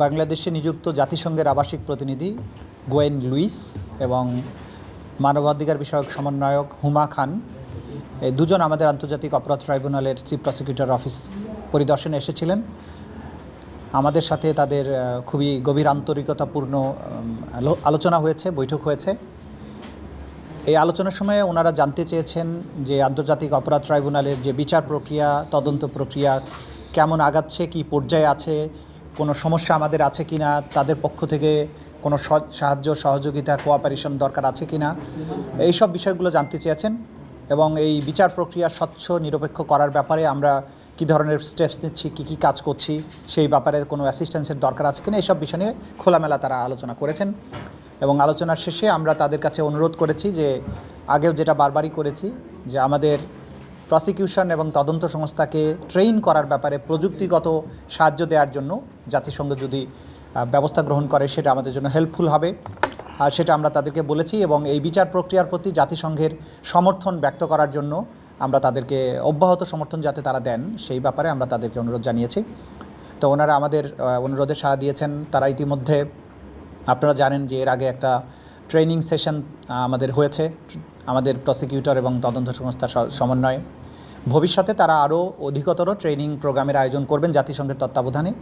বাংলাদেশে নিযুক্ত জাতিসংঘের আবাসিক প্রতিনিধি গোয়েন লুইস এবং মানবাধিকার বিষয়ক সমন্বয়ক হুমা খান এই দুজন আমাদের আন্তর্জাতিক অপরাধ ট্রাইব্যুনালের চিফ প্রসিকিউটর অফিস পরিদর্শনে এসেছিলেন। আমাদের সাথে তাদের খুবই গভীর আন্তরিকতাপূর্ণ আলোচনা হয়েছে, বৈঠক হয়েছে। এই আলোচনার সময় ওনারা জানতে চেয়েছেন যে আন্তর্জাতিক অপরাধ ট্রাইব্যুনালের যে বিচার প্রক্রিয়া, তদন্ত প্রক্রিয়া কেমন আগাচ্ছে, কী পর্যায়ে আছে, কোনো সমস্যা আমাদের আছে কি না, তাদের পক্ষ থেকে কোনো সাহায্য সহযোগিতা কোঅপারেশন দরকার আছে কি না, এইসব বিষয়গুলো জানতে চেয়েছেন। এবং এই বিচার প্রক্রিয়া স্বচ্ছ নিরপেক্ষ করার ব্যাপারে আমরা কী ধরনের স্টেপস নিচ্ছি, কী কাজ করছি, সেই ব্যাপারে কোনো অ্যাসিস্ট্যান্সের দরকার আছে কিনা, এইসব বিষয় নিয়ে খোলামেলা তারা আলোচনা করেছেন। এবং আলোচনার শেষে আমরা তাদের কাছে অনুরোধ করেছি যে আগেও যেটা বারবারই করেছি যে আমাদের প্রসিকিউশন এবং তদন্ত সংস্থাকে ট্রেইন করার ব্যাপারে প্রযুক্তিগত সাহায্য দেওয়ার জন্য জাতিসংঘ যদি ব্যবস্থা গ্রহণ করে সেটা আমাদের জন্য হেল্পফুল হবে, আর সেটা আমরা তাদেরকে বলেছি। এবং এই বিচার প্রক্রিয়ার প্রতি জাতিসংঘের সমর্থন ব্যক্ত করার জন্য আমরা তাদেরকে অব্যাহত সমর্থন যাতে তারা দেন সেই ব্যাপারে আমরা তাদেরকে অনুরোধ জানিয়েছি। তো ওনারা আমাদের অনুরোধে সাড়া দিয়েছেন। তারা ইতিমধ্যে, আপনারা জানেন যে এর আগে একটা ট্রেনিং সেশন আমাদের হয়েছে আমাদের প্রসিকিউটর এবং তদন্ত সংস্থার সমন্বয়ে। ভবিষ্যতে তারা আরও অধিকতর ট্রেনিং প্রোগ্রামের আয়োজন করবেন জাতিসংঘের তত্ত্বাবধানে।